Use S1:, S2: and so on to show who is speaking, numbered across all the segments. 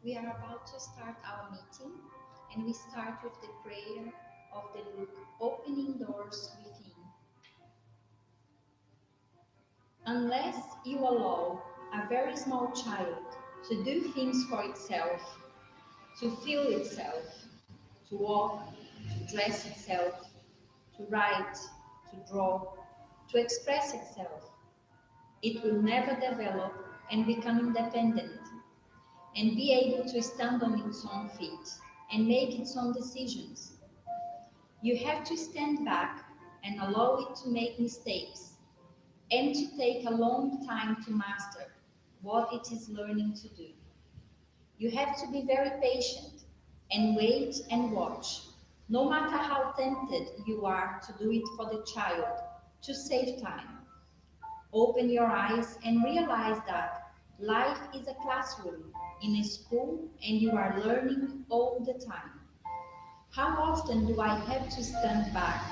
S1: We are about to start our meeting, and we start with the prayer of the book Opening Doors Within. Unless you allow a very small child to do things for itself, to feel itself, to walk, to dress itself, to write, to draw, to express itself, it will never develop and become independent and be able to stand on its own feet and make its own decisions. You have to stand back and allow it to make mistakes and to take a long time to master what it is learning to do. You have to be very patient and wait and watch, no matter how tempted you are to do it for the child, to save time. Open your eyes and realize that life is a classroom in a school and you are learning all the time. How often do I have to stand back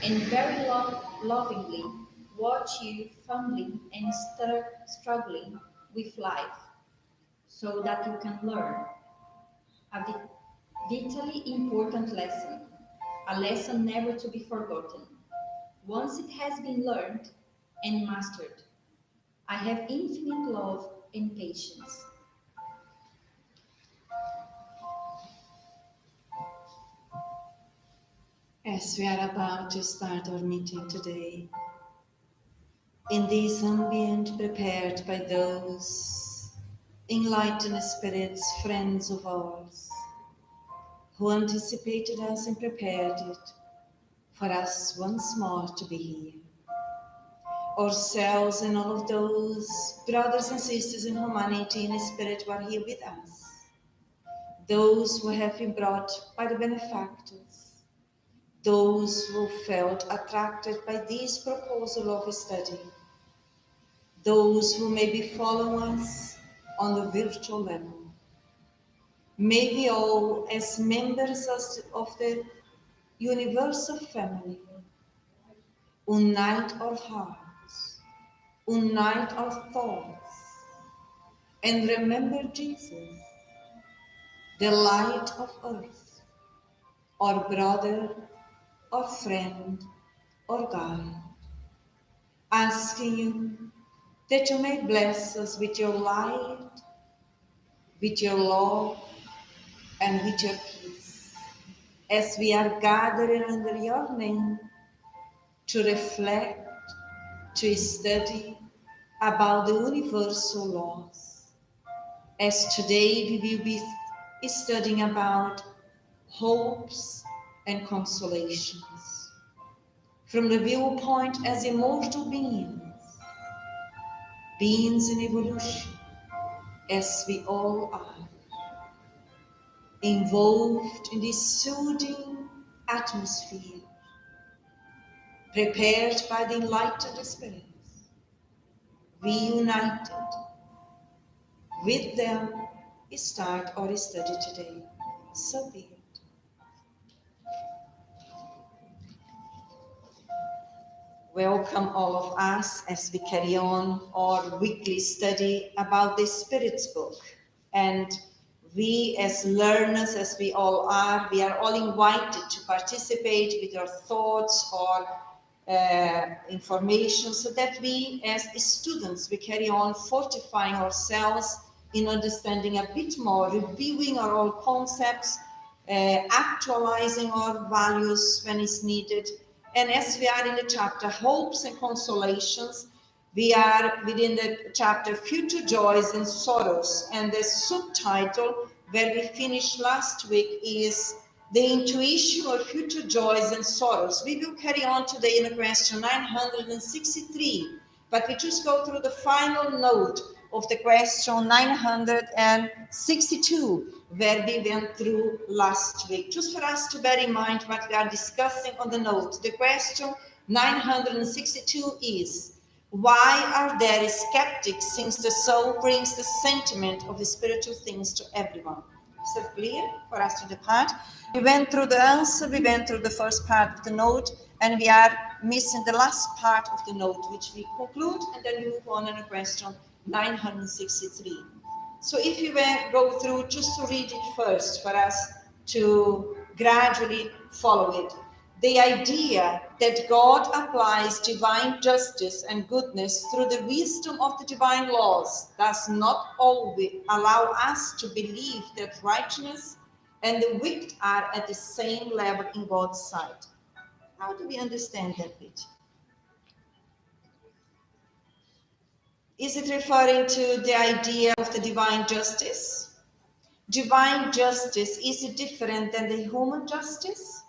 S1: and very lovingly watch you fumbling and struggling with life so that you can learn a vitally important lesson, a lesson never to be forgotten. Once it has been learned and mastered, I have infinite love and patience.
S2: As we are about to start our meeting today, in this ambient prepared by those enlightened spirits, friends of ours, who anticipated us and prepared it for us once more to be here. Ourselves and all of those brothers and sisters in humanity and spirit who are here with us, those who have been brought by the benefactors, those who felt attracted by this proposal of study, those who maybe follow us on the virtual level. May we all, as members of the universal family, unite our hearts, unite our thoughts, and remember Jesus, the light of earth, our brother, our friend, our guide, asking you that you may bless us with your light, with your love, and with your peace, as we are gathering under your name to reflect, to study about the universal laws. As today we will be studying about hopes and consolations from the viewpoint as immortal beings, beings in evolution, as we all are, involved in this soothing atmosphere, prepared by the enlightened spirits. We united with them start our study today. So be it. Welcome all of us as we carry on our weekly study about the Spirit's book. And we as learners, as we all are, we are all invited to participate with our thoughts or information, so that we as students, we carry on fortifying ourselves in understanding a bit more, reviewing our own concepts, actualizing our values when it's needed. And as we are in the chapter Hopes and Consolations, we are within the chapter Future Joys and Sorrows, and the subtitle where we finished last week is The Intuition of Future Joys and Sorrows. We will carry on today in the question 963, but we just go through the final note of the question 962, where we went through last week. Just for us to bear in mind what we are discussing on the note. The question 962 is, why are there skeptics since the soul brings the sentiment of the spiritual things to everyone? Is that clear for us to depart? We went through the answer, we went through the first part of the note, and we are missing the last part of the note, which we conclude, and then we move on to the question 963. So if you go through, just to read it first for us to gradually follow it. The idea that God applies divine justice and goodness through the wisdom of the divine laws does not always allow us to believe that righteousness and the wicked are at the same level in God's sight. How do we understand that bit? Is it referring to the idea of the divine justice? Divine justice, is it different than the human justice?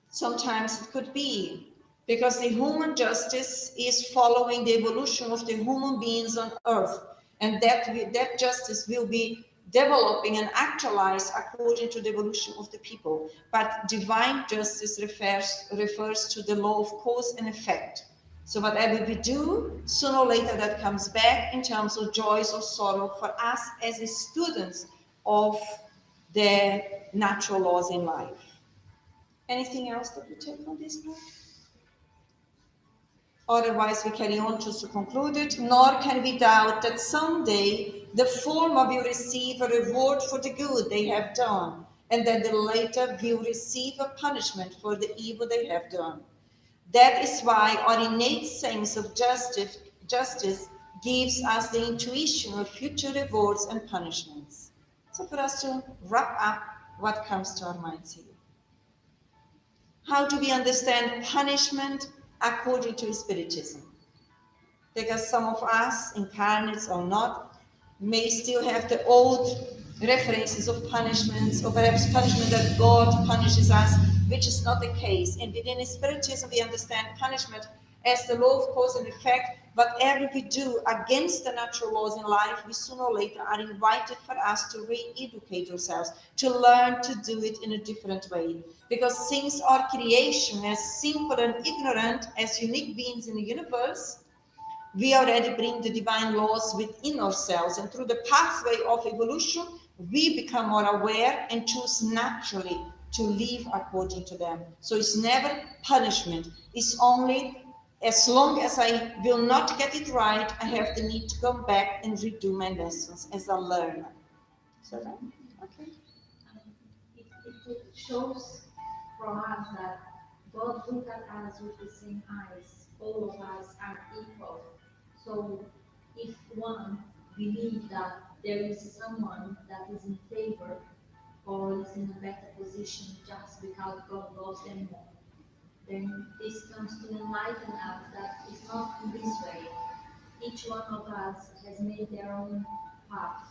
S2: Sometimes it could be, because the human justice is following the evolution of the human beings on earth, and that justice will be developing and actualized according to the evolution of the people. But divine justice refers to the law of cause and effect. So whatever we do, sooner or later that comes back in terms of joys or sorrow for us as students of the natural laws in life. Anything else that we take on this part? Otherwise, we carry on just to conclude it. Nor can we doubt that someday the former will receive a reward for the good they have done, and that the later will receive a punishment for the evil they have done. That is why our innate sense of justice gives us the intuition of future rewards and punishments. So for us to wrap up what comes to our minds here. How do we understand punishment according to Spiritism? Because some of us, incarnates or not, may still have the old references of punishments, or perhaps punishment that God punishes us, which is not the case. And within Spiritism, we understand punishment as the law of cause and effect. Whatever we do against the natural laws in life, we sooner or later are invited for us to re-educate ourselves, to learn to do it in a different way. Because since our creation, as simple and ignorant as unique beings in the universe, we already bring the divine laws within ourselves, and through the pathway of evolution, we become more aware and choose naturally to live according to them. So it's never punishment. It's only as long as I will not get it right, I have the need to come back and redo my lessons as a learner. So that, okay.
S1: It shows from us that God looks at us with the same eyes. All of us are equal. So if one believes that there is someone that is in favor or is in a better position just because God loves them more, then this comes to enlighten us that it's not in this way. Each one of us has made their own path,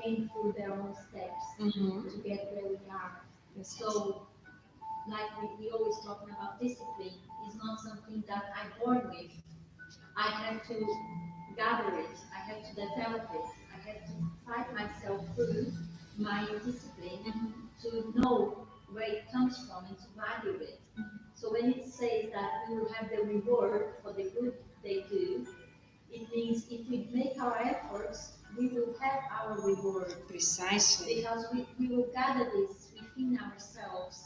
S1: came through their own steps to get where we are.
S2: Yes.
S1: So, like we always talking about discipline, is not something that I'm born with. I have to gather it, I have to develop it, I have to fight myself through my discipline to know where it comes from and to value it. So when it says that we will have the reward for the good they do, it means if we make our efforts, we will have our reward.
S2: Precisely.
S1: Because we will gather this within ourselves,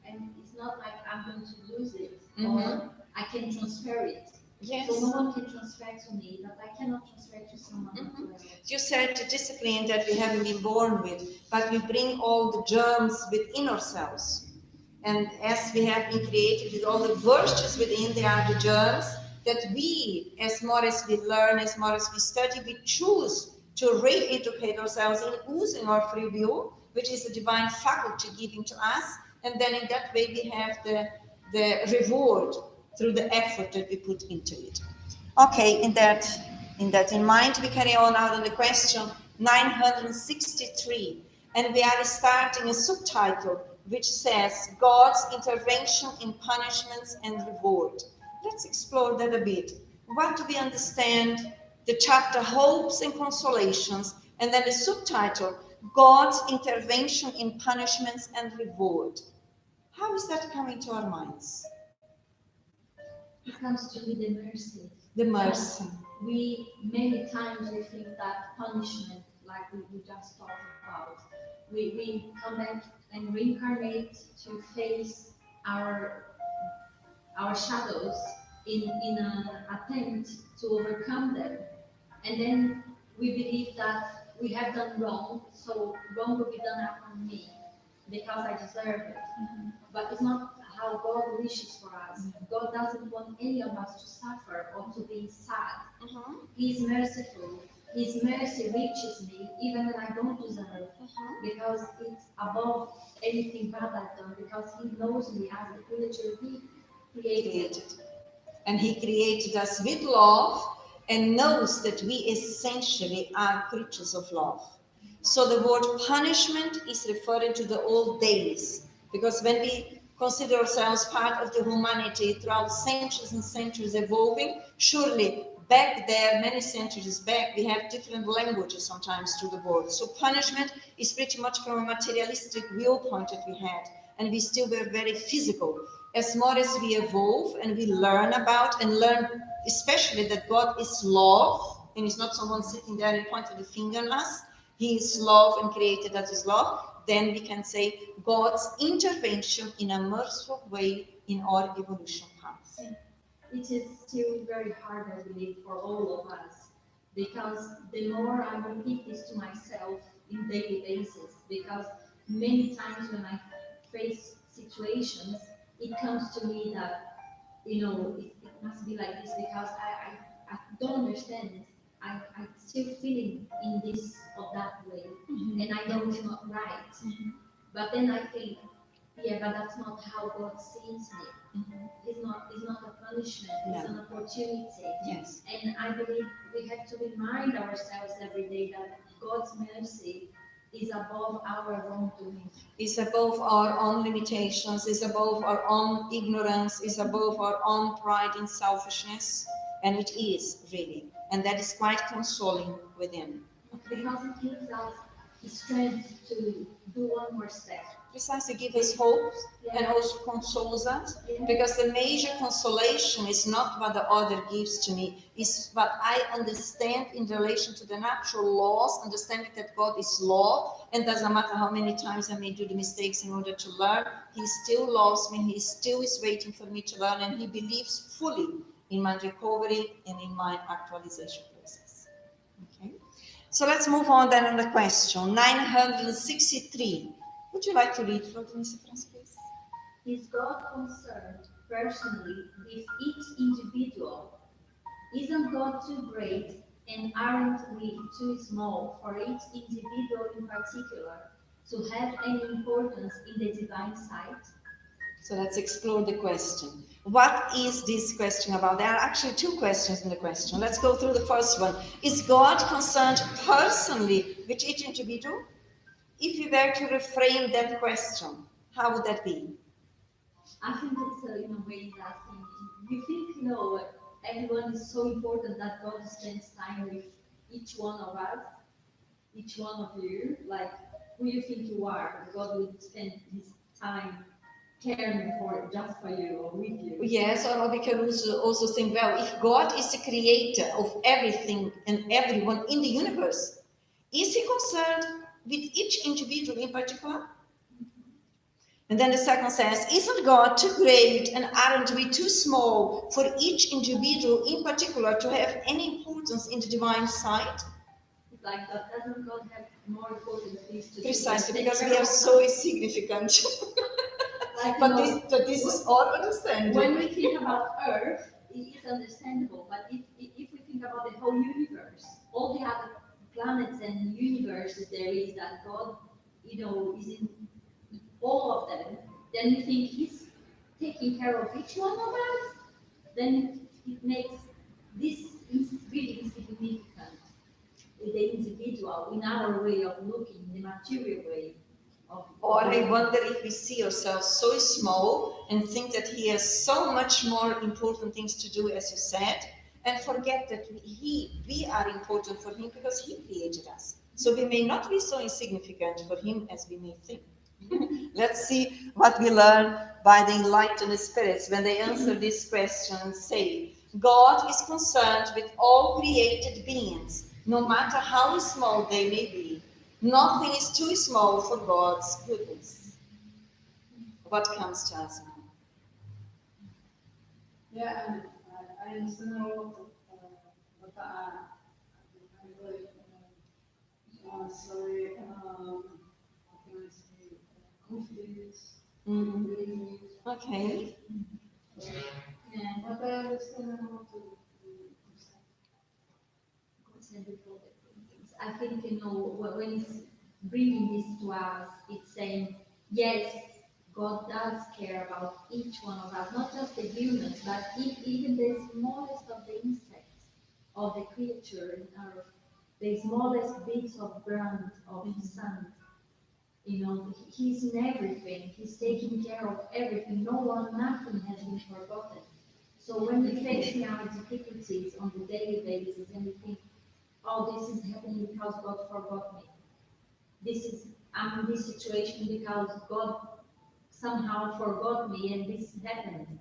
S1: and it's not like I'm going to lose it or I can transfer it.
S2: Yes.
S1: So no one can transfer to me, but I cannot transfer to someone else.
S2: You said the discipline that we haven't been born with, but we bring all the germs within ourselves. And as we have been created with all the virtues within, they are the germs that we, as more as we learn, as more as we study, we choose to re-educate ourselves in using our free will, which is a divine faculty given to us. And then in that way we have the reward through the effort that we put into it. Okay, in mind, we carry on out on the question 963, and we are starting a subtitle which says God's intervention in punishments and reward. Let's explore that a bit. What do we understand? The chapter Hopes and Consolations, and then the subtitle God's intervention in punishments and reward. How is that coming to our minds?
S1: It comes to be the mercy.
S2: The mercy.
S1: We many times we think that punishment, like we just talked about, we come back and reincarnate to face our shadows in an attempt to overcome them, and then we believe that we have done wrong, so wrong will be done upon me because I deserve it. But it's not how God wishes for us. God doesn't want any of us to suffer or to be sad. He is merciful. His mercy reaches me even when I don't deserve, because it's above anything bad I've done, because He knows me as the creature He created.
S2: And He created us with love and knows that we essentially are creatures of love. So the word punishment is referring to the old days, because when we consider ourselves part of the humanity throughout centuries and centuries evolving, surely back there, many centuries back, we have different languages sometimes to the word. So punishment is pretty much from a materialistic viewpoint that we had, and we still were very physical. As more as we evolve and we learn about and learn, especially that God is love, and He's not someone sitting there and pointing the finger at us. He is love and created that is love. Then we can say God's intervention in a merciful way in our evolution path.
S1: It is still very hard, I believe, for all of us, because the more I repeat this to myself in daily basis, because many times when I face situations, it comes to me that, it must be like this because I don't understand it. I'm still feeling in this or that way, and I know it's not right. But then I think, yeah, but that's not how God sees me. It's not a punishment, it's an opportunity.
S2: Yes.
S1: And I believe we have to remind ourselves every day that God's mercy is above our wrongdoing.
S2: Is above our own limitations, is above our own ignorance, is above our own pride and selfishness. And it is really. And that is quite consoling within.
S1: Because it gives us the strength to do one more step.
S2: Precisely, give us hope and also consoles us. Because the major consolation is not what the other gives to me, is what I understand in relation to the natural laws, understanding that God is law, and doesn't matter how many times I may do the mistakes in order to learn, He still loves me, He still is waiting for me to learn, and He believes fully in my recovery and in my actualization process. Okay. So let's move on then on the question 963. Would you like to read for Mr. Franz, please?
S1: Is God concerned personally with each individual? Isn't God too great, and aren't we too small for each individual in particular to have any importance in the divine sight?
S2: So let's explore the question. What is this question about? There are actually two questions in the question. Let's go through the first one. Is God concerned personally with each individual? If you were to reframe that question, how would that be?
S1: I think it's in a way that you think, everyone is so important that God spends time with each one of us, each one of you. Like, who you think you are, God will spend His time caring for just for you or with you.
S2: Yes, or we can also think, well, if God is the creator of everything and everyone in the universe, is He concerned with each individual in particular? And then the second says, isn't God too great and aren't we too small for each individual in particular to have any importance in the divine sight?
S1: Like that, doesn't God have more important things to do?
S2: Precisely, because we are so insignificant. But this is our understanding.
S1: When we think about Earth, it is understandable. But if we think about the whole universe, all the other planets and universes there is that God, is in all of them, then you think He's taking care of each one of us. Then it makes this really insignificant, the individual, in our way of looking, the material way.
S2: Or I wonder if we see ourselves so small and think that He has so much more important things to do, as you said, and forget that we are important for Him because He created us. So we may not be so insignificant for Him as we may think. Let's see what we learn by the Enlightened Spirits when they answer this question and say, God is concerned with all created beings, no matter how small they may be. Nothing is too small for God's goodness. What comes to us now?
S3: Yeah, and I understand a lot of what I really sorry, how can I say, confidence,
S2: Mhm.
S3: belief.
S2: Okay.
S3: Yeah, but I understand how to
S1: Concentrate all different things. I think, when it's bringing this to us, it's saying, yes, God does care about each one of us, not just the humans, but even the smallest of the insects, of the creature in earth, the smallest bits of ground, of sand. He's in everything. He's taking care of everything. No one, nothing has been forgotten. So when we face our difficulties on the daily basis and we think, oh, this is happening because God forgot me. I'm in this situation because God somehow forgot me and this happened.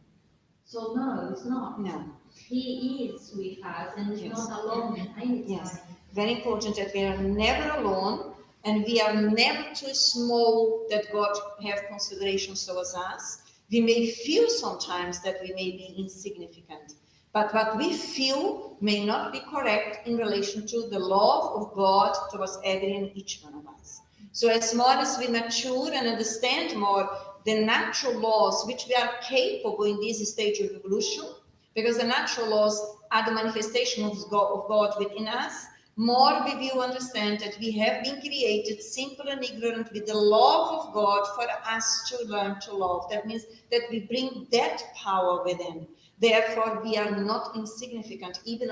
S1: So no, it's not.
S2: No.
S1: He is with us and is
S2: Yes.
S1: not alone anytime.
S2: Yes. Very important that we are never alone and we are never too small that God have considerations towards us. We may feel sometimes that we may be insignificant, but what we feel may not be correct in relation to the love of God towards every and each one of us. So as more as we mature and understand more the natural laws which we are capable in this stage of evolution, because the natural laws are the manifestation of God within us, more we will understand that we have been created simple and ignorant with the love of God for us to learn to love. That means that we bring that power within. Therefore, we are not insignificant, even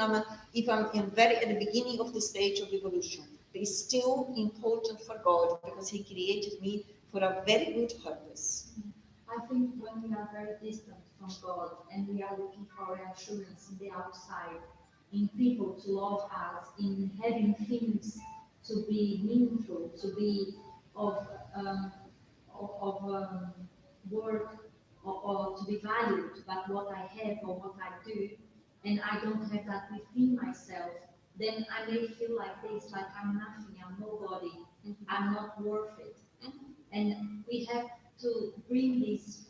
S2: if I'm at the beginning of the stage of evolution. It is still important for God because He created me for a very good purpose.
S1: I think when we are very distant from God and we are looking for reassurance in the outside, in people to love us, in having things to be meaningful, to be of worth, or to be valued, but what I have or what I do, and I don't have that within myself, then I may feel like this, like I'm nothing, I'm nobody, I'm not worth it. And we have to bring this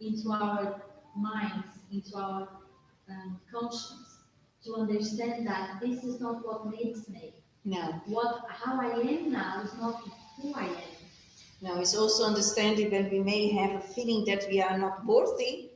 S1: into our minds, into our conscience, to understand that this is not what makes me.
S2: No.
S1: How I am now is not who I am.
S2: Now, it's also understanding that we may have a feeling that we are not worthy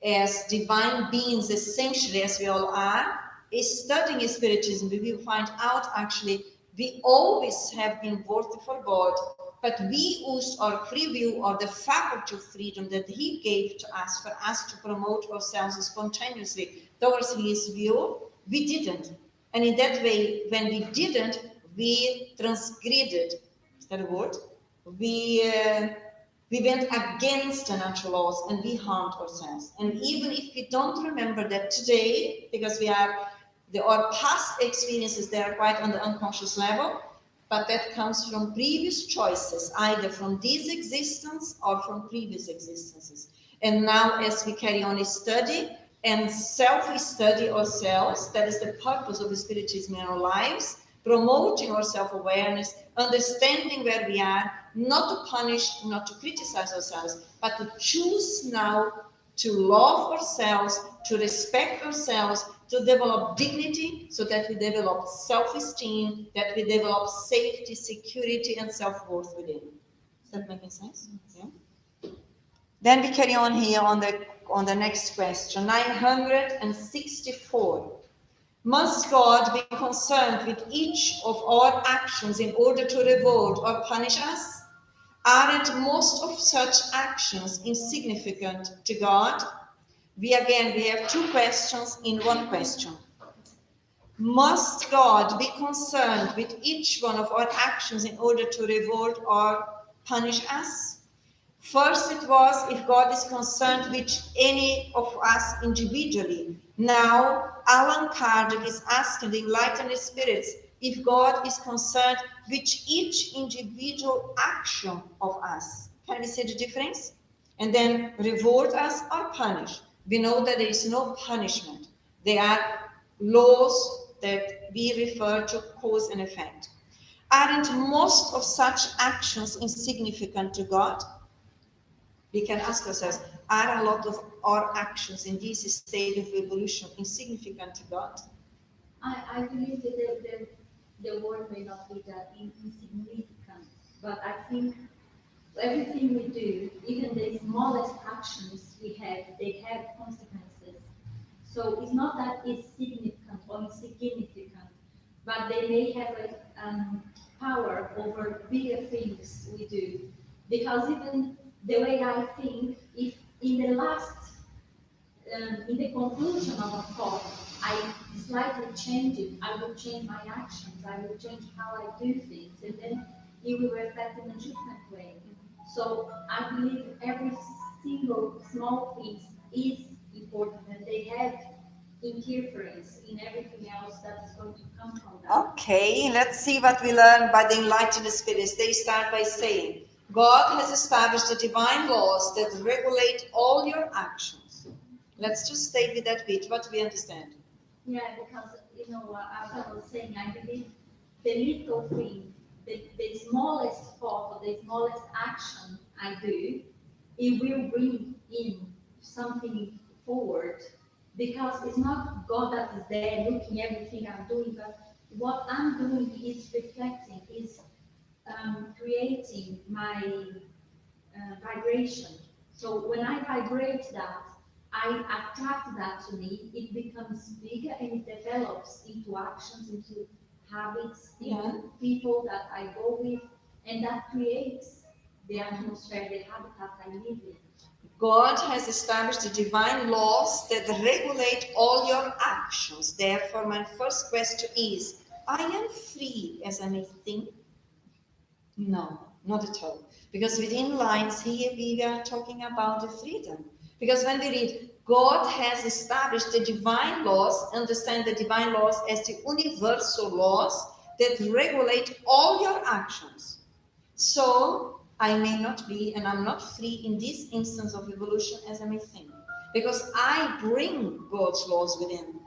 S2: as divine beings, essentially as we all are. Is studying Spiritism, we will find out actually we always have been worthy for God, but we used our free will or the faculty of freedom that He gave to us for us to promote ourselves spontaneously towards His will. We didn't. And in that way, when we didn't, we transgressed. Is that a word? We went against the natural laws and we harmed ourselves. And even if we don't remember that today, because our past experiences, they are quite on the unconscious level, but that comes from previous choices, either from this existence or from previous existences. And now, as we carry on a study and self-study ourselves, that is the purpose of the Spiritism in our lives, promoting our self-awareness, understanding where we are, not to punish, not to criticize ourselves, but to choose now to love ourselves, to respect ourselves, to develop dignity so that we develop self-esteem, that we develop safety, security, and self-worth within. Is that making sense? Yeah. Then we carry on here on the next question, 964. Must God be concerned with each of our actions in order to reward or punish us? Aren't most of such actions insignificant to God? We have two questions in one question. Must God be concerned with each one of our actions in order to reward or punish us? First it was if God is concerned with any of us individually. Now, Allan Kardec is asking the Enlightened Spirits if God is concerned with each individual action of us. Can we see the difference? And then reward us or punish. We know that there is no punishment. They are laws that we refer to cause and effect. Aren't most of such actions insignificant to God? We can ask ourselves, are a lot of our actions in this state of evolution insignificant to God?
S1: I believe that the word may not be that insignificant, but I think everything we do, even the smallest actions we have, they have consequences. So it's not that it's significant or insignificant, but they may have a power over bigger things we do. Because even the way I think, if in the last, in the conclusion of a thought, I slightly change it, I will change my actions, I will change how I do things, and then it will reflect in a different way. So I believe every single small thing is important, and they have interference in everything else that is going to come from that.
S2: Okay, let's see what we learn by the Enlightened Spirits. They start by saying, God has established the divine laws that regulate all your actions. Let's just stay with that bit. What do we understand?
S1: Yeah, because as I was saying, I believe the little thing, the smallest thought or the smallest action I do, it will bring in something forward. Because it's not God that is there looking everything I'm doing, but what I'm doing is reflecting, is creating my vibration. So when I vibrate that, I attract that to me, it becomes bigger and it develops into actions, into habits, into people that I go with, and that creates the atmosphere, the habitat I live in.
S2: God has established the divine laws that regulate all your actions. Therefore, my first question is, I am free as I may think? No, not at all. Because within lines here we are talking about the freedom. Because when we read, God has established the divine laws, understand the divine laws as the universal laws that regulate all your actions. So I may not be, and I'm not free in this instance of evolution as I may think. Because I bring God's laws within.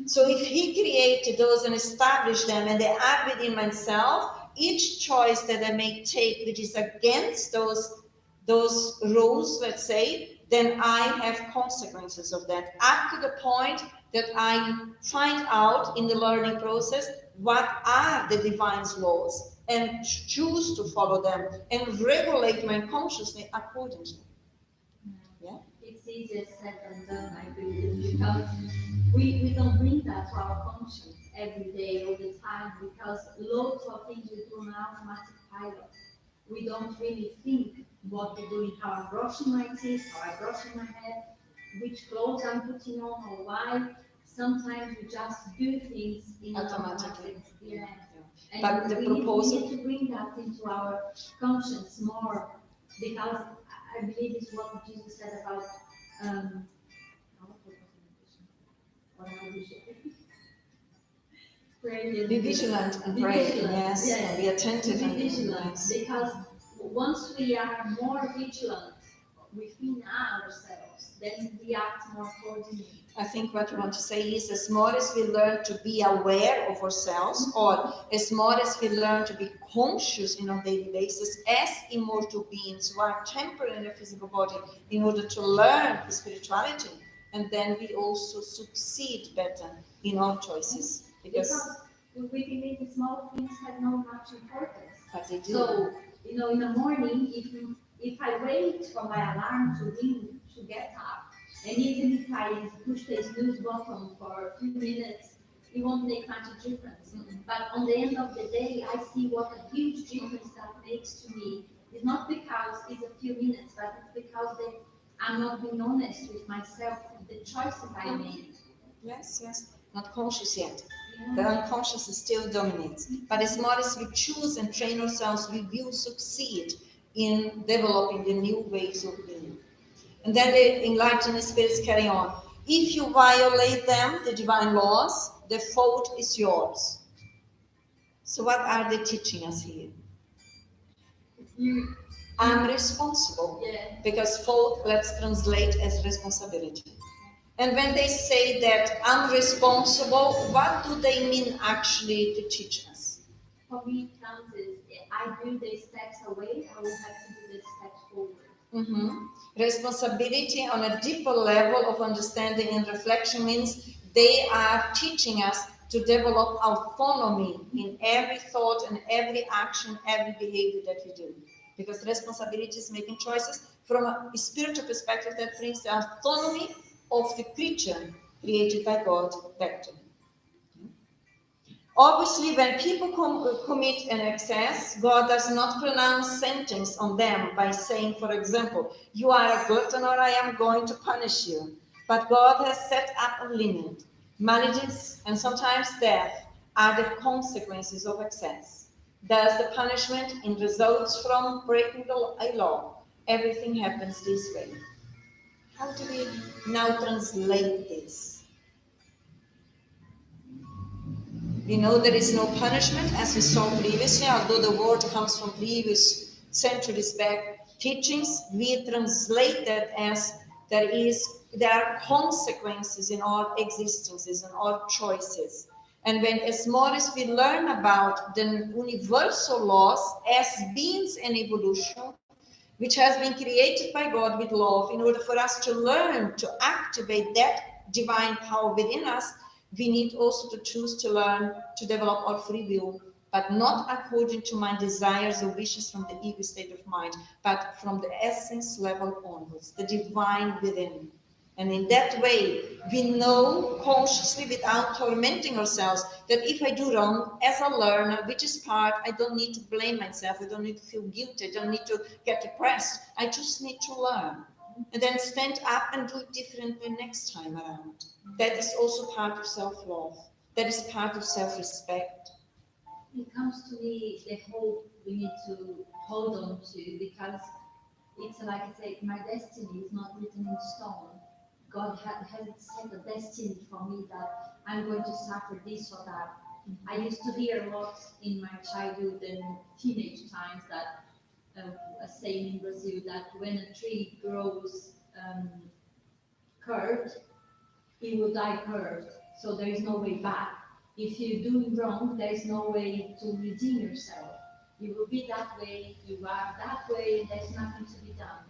S2: So if he created those and established them and they are within myself, each choice that I may take which is against those rules, let's say, then I have consequences of that. Up to the point that I find out in the learning process what are the divine laws and choose to follow them and regulate my consciousness accordingly. Yeah?
S1: It's easier said than done, I believe, because we don't bring that to our conscience every day, all the time, because loads of things we do on automatic pilot. We don't really think what we're doing, how I'm brushing my teeth, how I'm brushing my head, which clothes I'm putting on, or why. Sometimes we just do things in automatic. Yeah. And
S2: but the
S1: proposal, we need to bring that into our conscience more, because I believe it's what Jesus said about
S2: be vigilant and pray, yes, and be attentive and
S1: be vigilant, because once we are more vigilant within ourselves, then we act more accordingly.
S2: I think what we want to say is, as more as we learn to be aware of ourselves, or as more as we learn to be conscious on a daily basis as immortal beings who are temporary in a physical body in order to learn spirituality, and then we also succeed better in our choices.
S1: Because we believe the small things have no much importance.
S2: But they do.
S1: So, in the morning, if I wait for my alarm to ring to get up, and even if I push the snooze button for a few minutes, it won't make much difference. But on the end of the day, I see what a huge difference that makes to me. It's not because it's a few minutes, but it's because I'm not being honest with myself, the choices I made.
S2: Yes. Not conscious yet. The unconscious still dominates. But as more as we choose and train ourselves, we will succeed in developing the new ways of being. And then the Enlightened Spirits carry on. If you violate them, the divine laws, the fault is yours. So what are they teaching us here? I'm responsible. Because fault, let's translate as responsibility. And when they say that I'm responsible, what do they mean actually to teach us?
S1: For me, it counts as I do the steps away, I will have to do the steps forward.
S2: Responsibility on a deeper level of understanding and reflection means they are teaching us to develop autonomy in every thought and every action, every behavior that we do. Because responsibility is making choices from a spiritual perspective that brings the autonomy of the creature created by God back to him. Obviously, when people commit an excess, God does not pronounce sentence on them by saying, for example, you are a glutton or I am going to punish you. But God has set up a limit. Maladies and sometimes death are the consequences of excess. Thus, the punishment results from breaking a law. Everything happens this way. How do we now translate this? We know there is no punishment, as we saw previously, although the word comes from previous centuries back teachings. We translate that as there are consequences in our existences and our choices. And when, as more as we learn about the universal laws as beings in evolution, which has been created by God with love, in order for us to learn to activate that divine power within us, we need also to choose to learn to develop our free will, but not according to my desires or wishes from the ego state of mind, but from the essence level onwards, the divine within. And in that way, we know consciously without tormenting ourselves that if I do wrong as a learner, which is part, I don't need to blame myself. I don't need to feel guilty. I don't need to get depressed. I just need to learn. And then stand up and do it differently next time around. That is also part of self-love. That is part of self-respect.
S1: It comes to me the hope we need to hold on to, because it's like I say, my destiny is not written in stone. God hasn't set a destiny for me that I'm going to suffer this or that. I used to hear a lot in my childhood and teenage times that a saying in Brazil that when a tree grows curved, it will die curved. So there is no way back. If you do wrong, there is no way to redeem yourself. You will be that way, you are that way, and there's nothing to be done.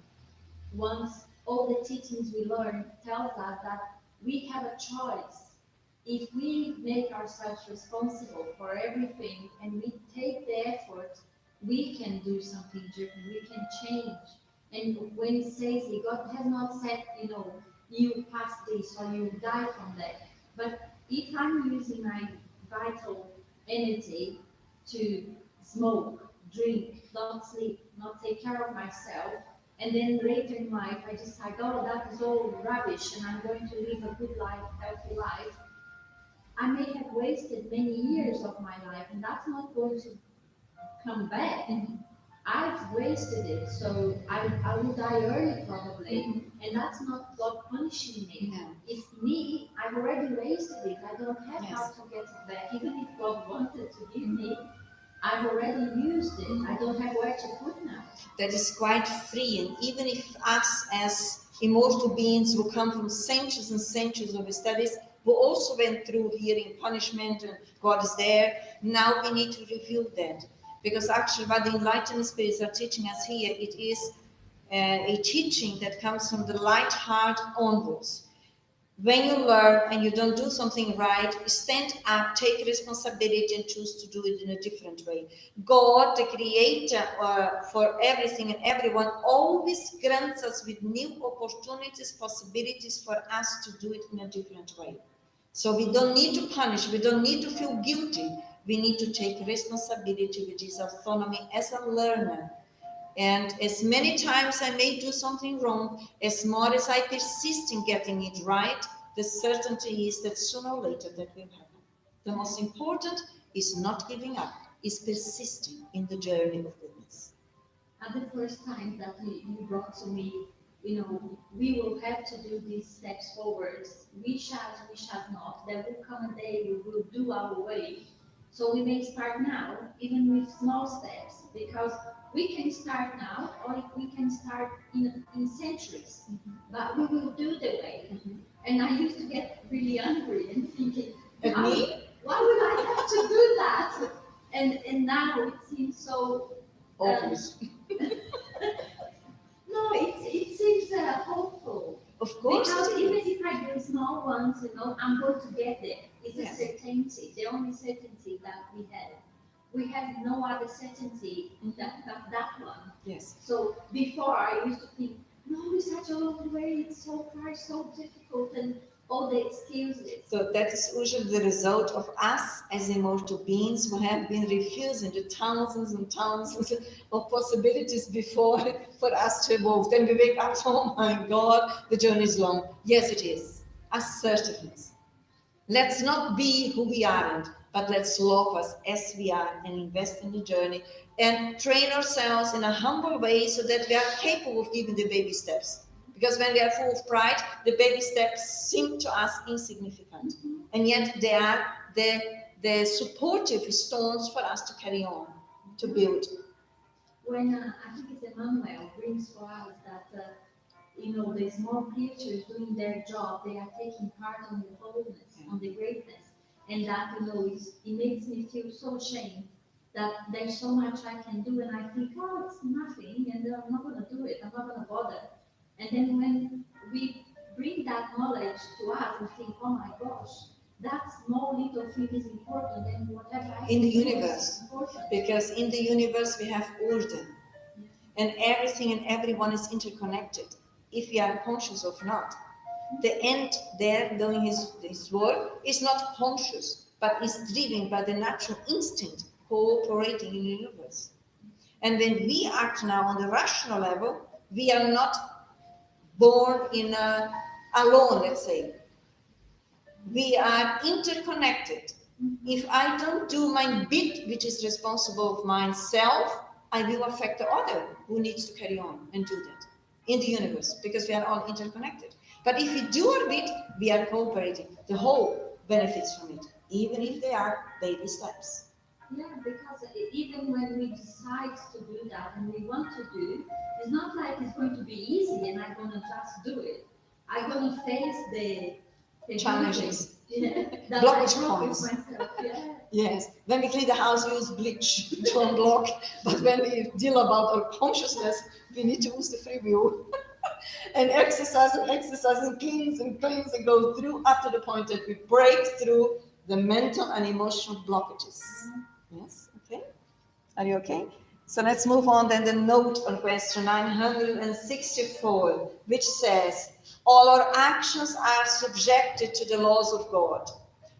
S1: Once all the teachings we learn tells us that we have a choice. If we make ourselves responsible for everything and we take the effort, we can do something different, we can change. And when it says God has not said, you pass this or you die from that. But if I'm using my vital energy to smoke, drink, not sleep, not take care of myself, and then later in life I decide, oh, that is all rubbish and I'm going to live a good life, healthy life, I may have wasted many years of my life, and that's not going to come back. I've wasted it, so I will die early probably, and that's not God punishing me.
S2: No.
S1: It's me. I've already wasted it. I don't have how
S2: Yes.
S1: to get it back. Even if God wanted to give me, I've already used it. I don't have where to put now.
S2: That is quite free, and even if us as immortal beings who come from centuries and centuries of studies, who also went through hearing punishment and God is there, now we need to reveal that. Because actually what the Enlightened Spirits are teaching us here, it is a teaching that comes from the light heart onwards. When you learn and you don't do something right, stand up, take responsibility and choose to do it in a different way. God, the creator for everything and everyone, always grants us with new opportunities, possibilities for us to do it in a different way. So we don't need to punish, we don't need to feel guilty. We need to take responsibility, which is autonomy as a learner. And as many times I may do something wrong, as more as I persist in getting it right, the certainty is that sooner or later that will happen. The most important is not giving up, is persisting in the journey of goodness.
S1: At the first time that you brought to me, we will have to do these steps forwards. We shall not. There will come a day we will do our way. So we may start now, even with small steps, because we can start now, or we can start in centuries. But we will do the way. And I used to get really angry and thinking, why would I have to do that? And now it seems so
S2: Obvious.
S1: No, it seems hopeful.
S2: Of course.
S1: Because even if I do small ones, I'm going to get there. It's a certain certainty, the only certainty that we have. We have no other certainty than that one.
S2: Yes.
S1: So before I used to think, no, it's such a long way, it's so far, so difficult, and all the excuses.
S2: So that is usually the result of us as immortal beings who have been refusing the thousands and thousands of possibilities before for us to evolve. Then we wake up, oh my God, the journey is long. Yes, it is. Assertiveness. Let's not be who we aren't, but let's love us as we are and invest in the journey and train ourselves in a humble way so that we are capable of giving the baby steps. Because when we are full of pride, the baby steps seem to us insignificant. And yet they are the supportive stones for us to carry on, to build.
S1: When I think it's Emmanuel brings for us that, the small creatures doing their job, they are taking part on the wholeness, on the greatness. And that, it makes me feel so ashamed that there's so much I can do, and I think, oh, it's nothing, and I'm not going to do it, I'm not going to bother. And then when we bring that knowledge to us, we think, oh my gosh, that small little thing is important than whatever I
S2: in the
S1: can do
S2: universe.
S1: is important.
S2: Because in the universe we have order. And everything and everyone is interconnected, if we are conscious or not. The ant there doing his work is not conscious, but is driven by the natural instinct cooperating in the universe. And when we act now on the rational level, we are not born alone, let's say. We are interconnected. If I don't do my bit, which is responsible of myself, I will affect the other who needs to carry on and do that in the universe, because we are all interconnected. But if we do our bit, we are cooperating. The whole benefits from it, even if they are baby steps.
S1: Yeah, because even when we decide to do that and we want to do, it's not like it's going to be easy and I'm going to just do it. I'm going to face the
S2: Challenges.
S1: Yeah,
S2: Blockage points.
S1: Yeah.
S2: Yes, when we clean the house, we use bleach to unblock, but when we deal about our consciousness, we need to use the free will. And exercise and cleans and go through up to the point that we break through the mental and emotional blockages. Yes, okay. Are you okay? So let's move on then the note on question 964, which says, all our actions are subjected to the laws of God.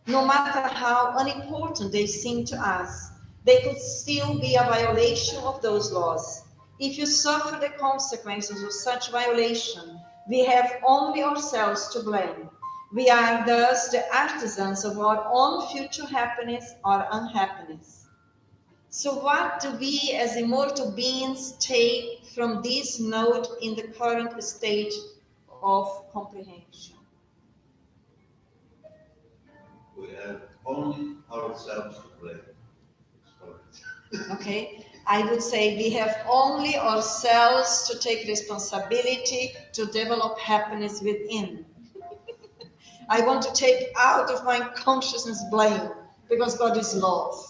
S2: No matter how unimportant they seem to us, they could still be a violation of those laws. If you suffer the consequences of such violation, we have only ourselves to blame. We are thus the artisans of our own future happiness or unhappiness. So what do we as immortal beings take from this note in the current stage of comprehension?
S4: We have only ourselves to blame.
S2: Okay, I would say we have only ourselves to take responsibility to develop happiness within. I want to take out of my consciousness blame, because God is love.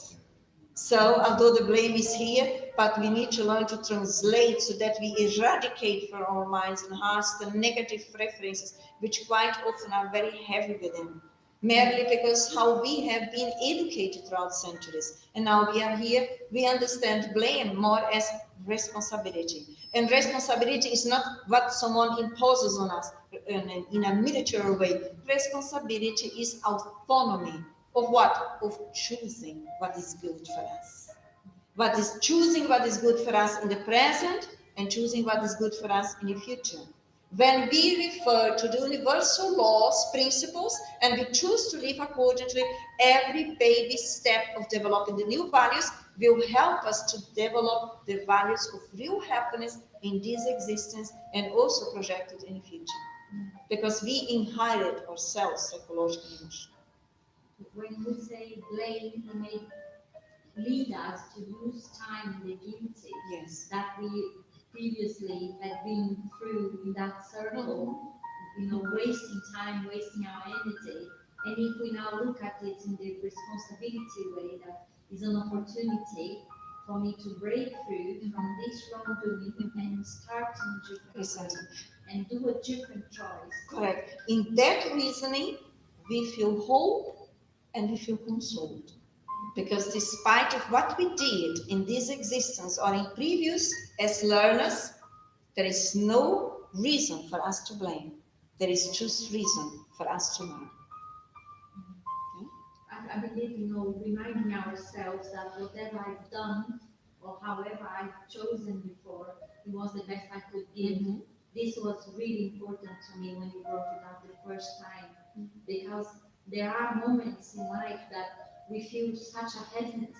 S2: So although the blame is here, but we need to learn to translate so that we eradicate from our minds and hearts the negative preferences, which quite often are very heavy within. Merely because how we have been educated throughout centuries. And now we are here, we understand blame more as responsibility. And responsibility is not what someone imposes on us in a military way. Responsibility is autonomy. Of what? Of choosing what is good for us. Choosing what is good for us in the present and choosing what is good for us in the future. When we refer to the universal laws, principles, and we choose to live accordingly, every baby step of developing the new values will help us to develop the values of real happiness in this existence and also projected in the future. Because we inherit ourselves psychologically.
S1: When we say blame, it may lead us to lose time in the duty that we previously had been through in that circle, wasting time, wasting our energy. And if we now look at it in the responsibility way, that is an opportunity for me to break through from this wrongdoing and start in different and do a different choice.
S2: Correct. In that reasoning, we feel hope and we feel consoled. Because despite of what we did in this existence or in previous as learners, there is no reason for us to blame. There is just reason for us to learn.
S1: I believe, reminding ourselves that whatever I've done or however I've chosen before, it was the best I could give.
S2: Mm-hmm.
S1: This was really important to me when you brought it up the first time, because there are moments in life that we feel such a heaviness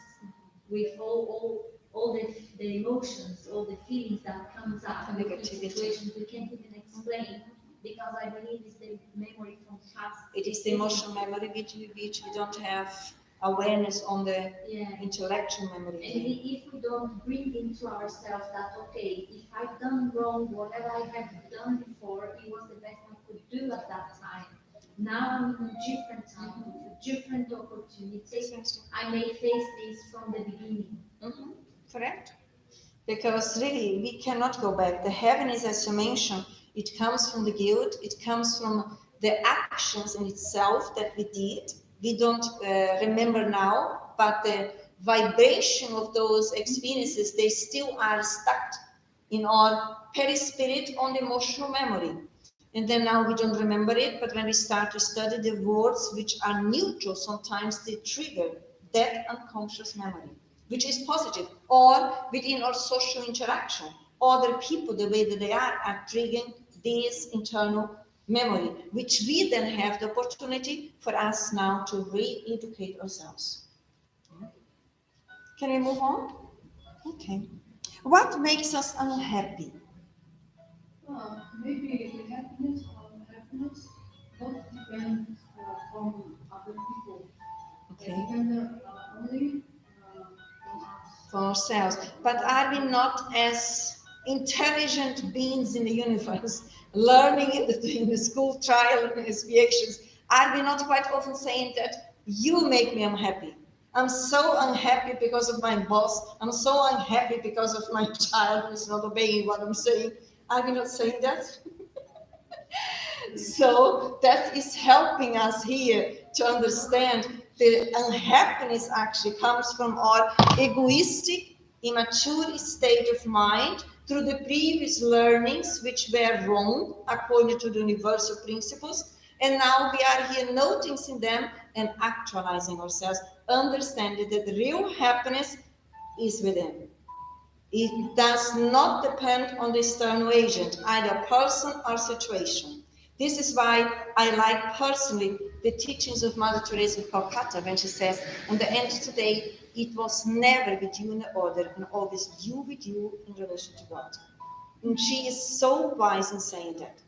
S1: with all the emotions, all the feelings that comes up, and the situations we can't even explain. Because I believe it's the memory from past.
S2: It is the emotional memory which we don't have awareness on the intellectual memory.
S1: And if we don't bring into ourselves that, okay, if I've done wrong, whatever I have done before, it was the best I could do at that time. Now I'm in a different time, with a different opportunities. I may face this from the beginning.
S2: Mm-hmm. Correct? Because really, we cannot go back. The heaviness, as you mentioned, it comes from the guilt, it comes from the actions in itself that we did. We don't remember now, but the vibration of those experiences, they still are stuck in our perispirit on the emotional memory. And then now we don't remember it, but when we start to study the words which are neutral, sometimes they trigger that unconscious memory, which is positive, or within our social interaction. Other people, the way that they are triggering this internal memory, which we then have the opportunity for us now to re-educate ourselves. Can we move on? Okay. What makes us unhappy?
S3: Maybe the happiness or unhappiness both depend from other people.
S2: Okay.
S3: They depend only on us.
S2: For ourselves. But are we not, as intelligent beings in the universe, learning in the school trial and expiations, are we not quite often saying that you make me unhappy? I'm so unhappy because of my boss. I'm so unhappy because of my child who is not obeying what I'm saying. Are we not saying that? So that is helping us here to understand the unhappiness actually comes from our egoistic, immature state of mind through the previous learnings which were wrong according to the universal principles. And now we are here noticing them and actualizing ourselves, understanding that the real happiness is within. It does not depend on the external agent, either person or situation. This is why I like personally the teachings of Mother Teresa of Calcutta when she says, on the end of the day, it was never with you in order and always you with you in relation to God. And she is so wise in saying that.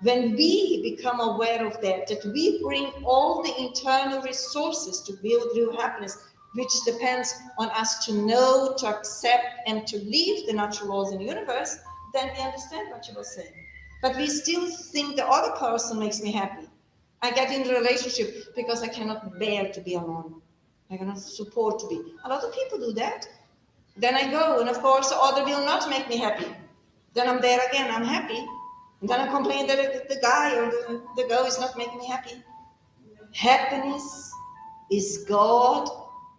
S2: When we become aware of that we bring all the internal resources to build real happiness, which depends on us to know, to accept, and to live the natural laws in the universe, then we understand what she was saying. But we still think the other person makes me happy. I get in a relationship because I cannot bear to be alone. I cannot support to be. A lot of people do that. Then I go, and of course, the other will not make me happy. Then I'm there again, I'm happy. And then I complain that the guy or the girl is not making me happy. Happiness is God,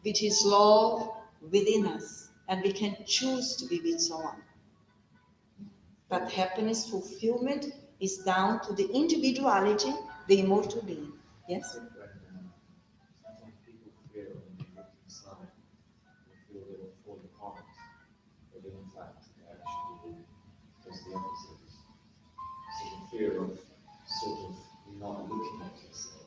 S2: which is love within us, and we can choose to be with someone. But happiness, fulfillment is down to the individuality, the immortal being. Yes?
S5: Sometimes people feel when they look inside, they feel they will fall apart, but in fact, actually, just the opposite. So the fear of sort of not looking at yourself.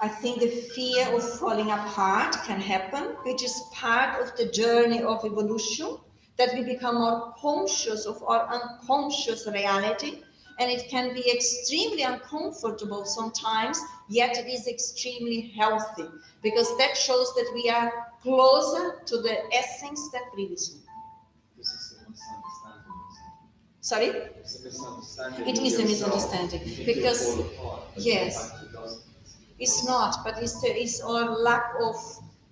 S2: I think the fear of falling apart can happen, which is part of the journey of evolution, that we become more conscious of our unconscious reality, and it can be extremely uncomfortable sometimes, yet it is extremely healthy, because that shows that we are closer to the essence than previously.
S5: This is a misunderstanding,
S2: Sorry?
S5: It's a misunderstanding.
S2: It is a misunderstanding, because yes. It's not, but it's our lack of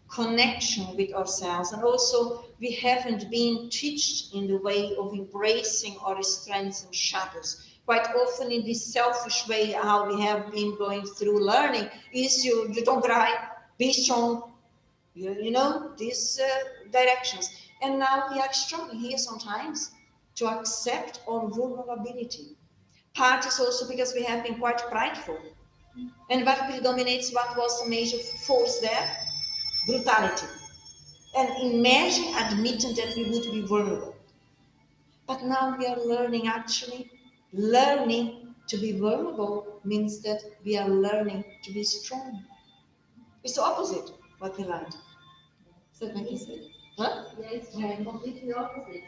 S2: connection with ourselves. And also, we haven't been taught in the way of embracing our strengths and shadows. Quite often in this selfish way, how we have been going through learning, is you don't cry, be strong, you know, these directions. And now we are struggling here sometimes to accept our vulnerability. Part is also because we have been quite prideful. And what predominates, what was the major force there? Brutality. And imagine admitting that we would be vulnerable. But now we are learning, actually, learning to be vulnerable means that we are learning to be strong. It's the opposite what we learned. Does that make sense? Huh?
S1: Yes, completely opposite.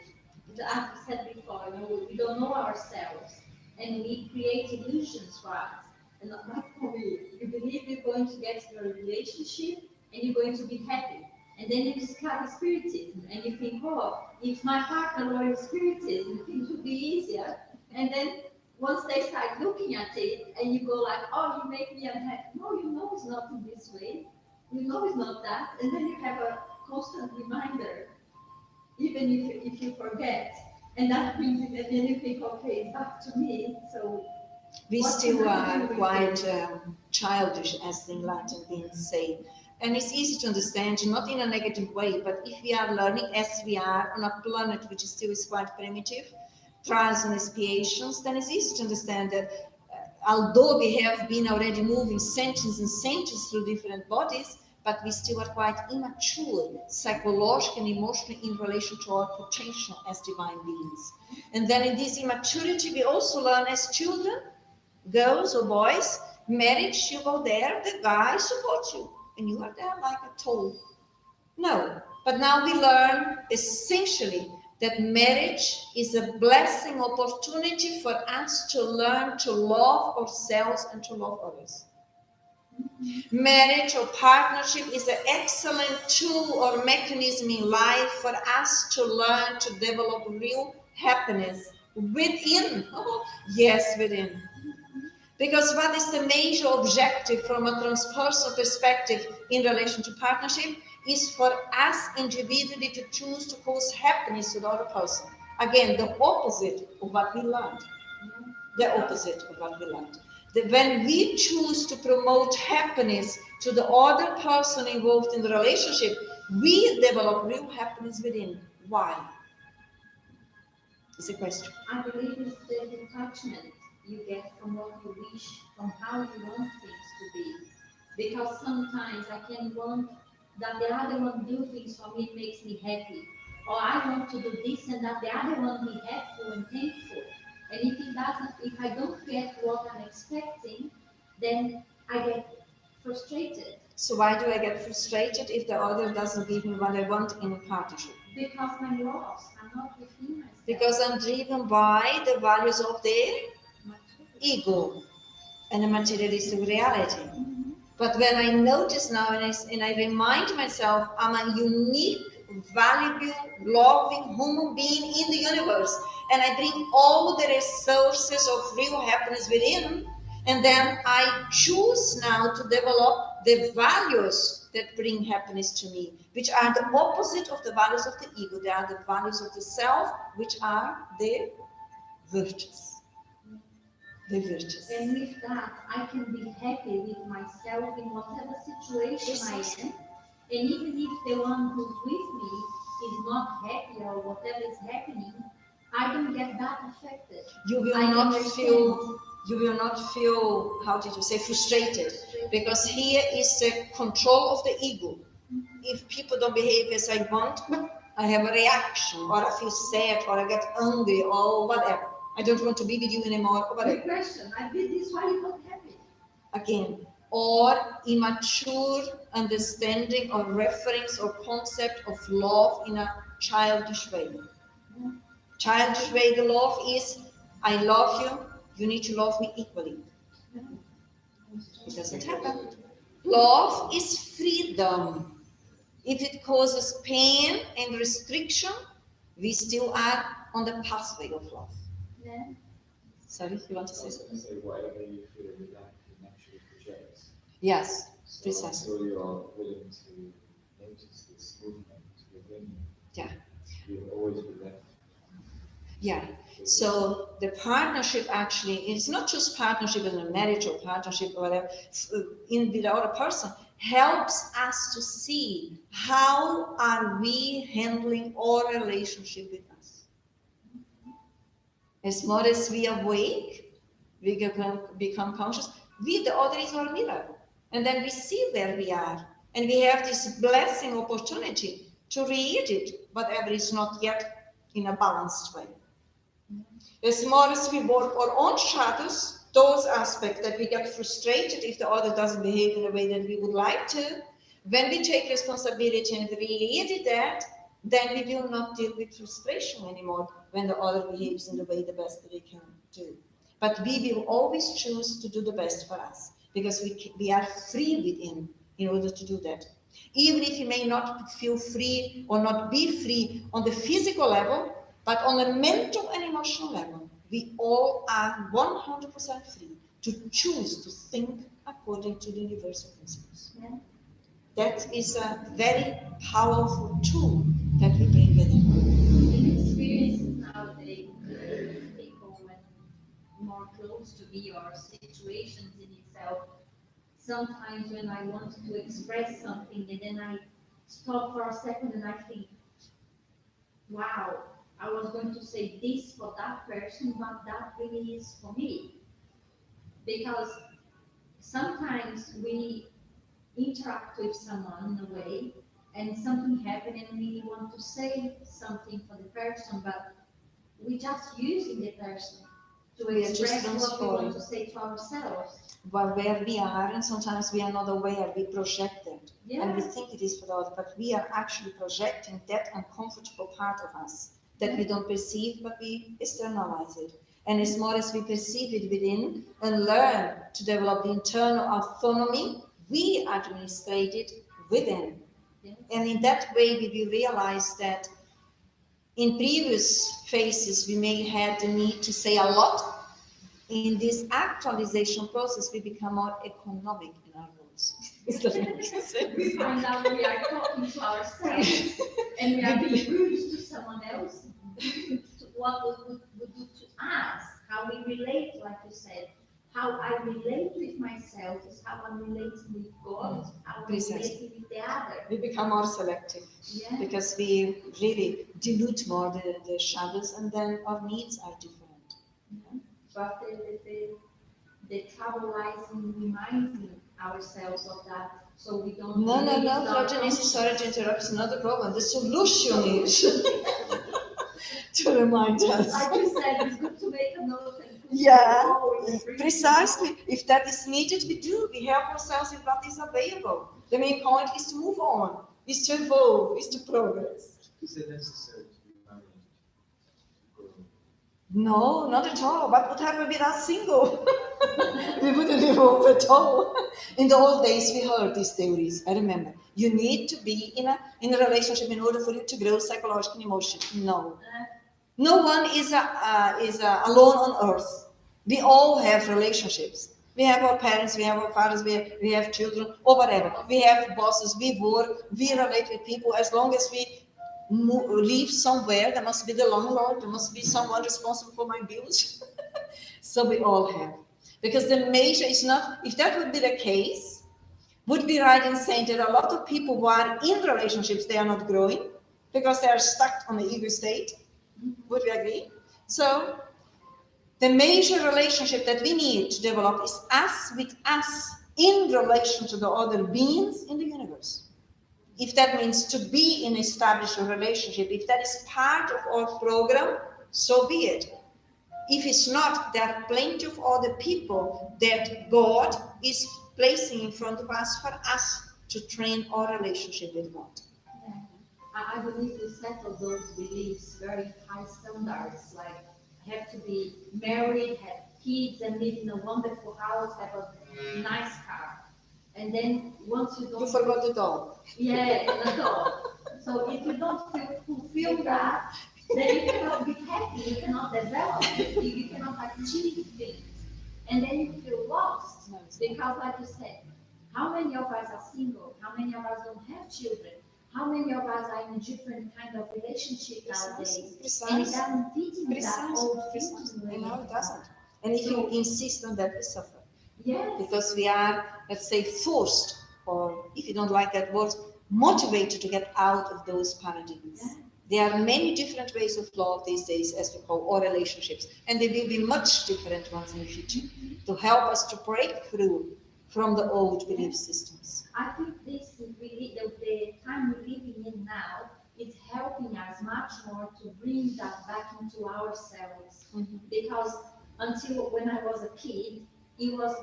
S1: As we said before, we don't know ourselves, and we create illusions for us. And that's how we believe you're going to get to a relationship and you're going to be happy. And then you discover Spiritism, and you think, oh, if my partner were Spiritism, things would be easier. And then once they start looking at it, and you go like, oh, you make me unhappy. No, you know it's not in this way. You know it's not that. And then you have a constant reminder, even if you forget. And that brings it, and then you think, okay, it's back to me. So
S2: we still are quite childish, as the Enlightened beings say. And it's easy to understand, not in a negative way, but if we are learning as we are on a planet which still is quite primitive, trials and expiations, then it's easy to understand that although we have been already moving centuries and centuries through different bodies, but we still are quite immature, psychologically and emotionally in relation to our potential as divine beings. And then in this immaturity, we also learn as children, girls or boys, marriage, you go there, the guy supports you, and you are there like a tool. No, but now we learn essentially that marriage is a blessing, opportunity for us to learn to love ourselves and to love others. Marriage or partnership is an excellent tool or mechanism in life for us to learn to develop real happiness within. Oh, yes, within. Because what is the major objective from a transpersonal perspective in relation to partnership is for us individually to choose to cause happiness to the other person. Again, the opposite of what we learned. The opposite of what we learned. That when we choose to promote happiness to the other person involved in the relationship, we develop real happiness within. Why? It's a question.
S1: I believe it's the detachment you get from what you wish, from how you want things to be. Because sometimes I can want that the other one do things for me, it makes me happy. Or I want to do this and that the other one be helpful and thankful. And if I don't get what I'm expecting, then I get frustrated.
S2: So why do I get frustrated if the other doesn't give me what I want in a partnership?
S1: Because I'm lost. I'm not within myself.
S2: Because I'm driven by the values of the ego and the materialistic reality.
S1: Mm-hmm.
S2: But when I notice now and I remind myself I'm a unique, valuable, loving human being in the universe, and I bring all the resources of real happiness within, and then I choose now to develop the values that bring happiness to me, which are the opposite of the values of the ego. They are the values of the self, which are the virtues. The virtues.
S1: And with that, I can be happy with myself in whatever situation I am. And even if the one who's with me is not happy or whatever is happening, I don't get that affected.
S2: You will not feel, how did you say, frustrated. Because here is the control of the ego. If people don't behave as I want, I have a reaction, or I feel sad, or I get angry, or whatever. I don't want to be with you anymore, or whatever.
S1: Good question. I did this, why you not happy?
S2: Again, or immature understanding or reference or concept of love in a childish way. Childish way, the love is, I love you, you need to love me equally. It doesn't happen. Love is freedom. If it causes pain and restriction, we still are on the pathway of love.
S1: Yeah.
S2: Sorry, you want to say
S5: I
S2: something?
S5: say whatever you feel you like, you naturally project.
S2: Yes,
S5: So
S2: precisely.
S5: until you are willing to notice this movement within you,
S2: Yeah.
S5: you'll always be left.
S2: Yeah. So the partnership actually, it's not just partnership in a marriage or partnership or whatever, in with the other person. helps us to see how are we handling our relationship with us. As more as we awake, we become conscious. The other is our mirror. And then we see where we are. And we have this blessing opportunity to read it, whatever is not yet in a balanced way. As more as we work our own shadows, those aspects that we get frustrated if the other doesn't behave in a way that we would like to, when we take responsibility and read that, then we will not deal with frustration anymore when the other behaves in the way the best that we can do. But we will always choose to do the best for us because we are free within in order to do that. Even if you may not feel free or not be free on the physical level, but on a mental and emotional level, we all are 100% free to choose to think according to the universal principles.
S1: Yeah.
S2: That is a very powerful tool that we bring with it.
S1: In experiences nowadays, people when more close to me or situations in itself, sometimes when I want to express something and then I stop for a second and I think, wow, I was going to say this for that person, but that really is for me. Because sometimes we interact with someone in a way and something happens and we want to say something for the person, but we just using the person to
S2: We are just
S1: express what we
S2: transforming.
S1: want to say to ourselves.
S2: But where we are, and sometimes we are not aware, we project it. And we
S1: Yeah.
S2: think it is for the other, but we are actually projecting that uncomfortable part of us that we don't perceive, but we externalize it. And as more as we perceive it within and learn to develop the internal autonomy, we administrate it within.
S1: Yeah.
S2: And in that way, we will realize that in previous phases, we may have the need to say a lot. In this actualization process, we become more economic in our roles. Is that what you say?
S1: We find out we are talking to ourselves and we are being rude to someone else. What would do to us, how we relate, like you said, how I relate with myself is how I'm relating with God, how I'm
S2: Precisely.
S1: relating with the other.
S2: We become more selective
S1: Yeah.
S2: because we really dilute more the shadows, and then our needs are different.
S1: But the trouble lies in reminding ourselves of that so we don't.
S2: No,
S1: lose our
S2: Florence, sorry to interrupt, it's not a problem. The solution is to remind us.
S1: Like you said, it's good to make a note and put
S2: Yeah,
S1: it always bring it
S2: precisely.
S1: up.
S2: If that is needed, we do. We help ourselves with what is available. The main point is to move on, is to evolve, is to progress.
S5: Is it necessary to be married?
S2: No, not at all. What would happen with us single? We wouldn't evolve at all. In the old days, we heard these theories. I remember. You need to be in a relationship in order for you to grow psychological emotion. No. No one is alone on earth. We all have relationships. We have our parents, we have our fathers, we have children, or whatever. We have bosses, we work, we relate with people. As long as we live somewhere, there must be the landlord, there must be someone responsible for my bills. So we all have. Because the measure is not, if that would be the case, would be right in saying that a lot of people who are in relationships, they are not growing because they are stuck on the ego state. Would we agree? So the major relationship that we need to develop is us with us in relation to the other beings in the universe. If that means to be in established relationship, if that is part of our program, so be it. If it's not, there are plenty of other people that God is placing in front of us for us to train our relationship with God.
S1: Yeah. I believe we settle those beliefs very high standards, like have to be married, have kids, and live in a wonderful house, have a nice car. And then once you don't...
S2: You forgot the dog.
S1: Yeah, the dog. So if you don't fulfill that, then you cannot be happy, you cannot develop, you cannot achieve things. And then you feel lost. Because like you said, how many of us are single? How many of us don't have children? How many of us are in a different kind of relationship nowadays? And it doesn't fit in that old feeling.
S2: No, it doesn't. And if you insist on that, we suffer.
S1: Yes.
S2: Because we are, let's say, forced or if you don't like that word, motivated to get out of those paradigms.
S3: Yeah.
S2: There are many different ways of love these days, as we call, or relationships, and there will be much different ones in the future to help us to break through from the old belief systems.
S1: I think this is really the time we're living in now is helping us much more to bring that back into ourselves.
S2: Mhm.
S1: Because until when I was a kid, it was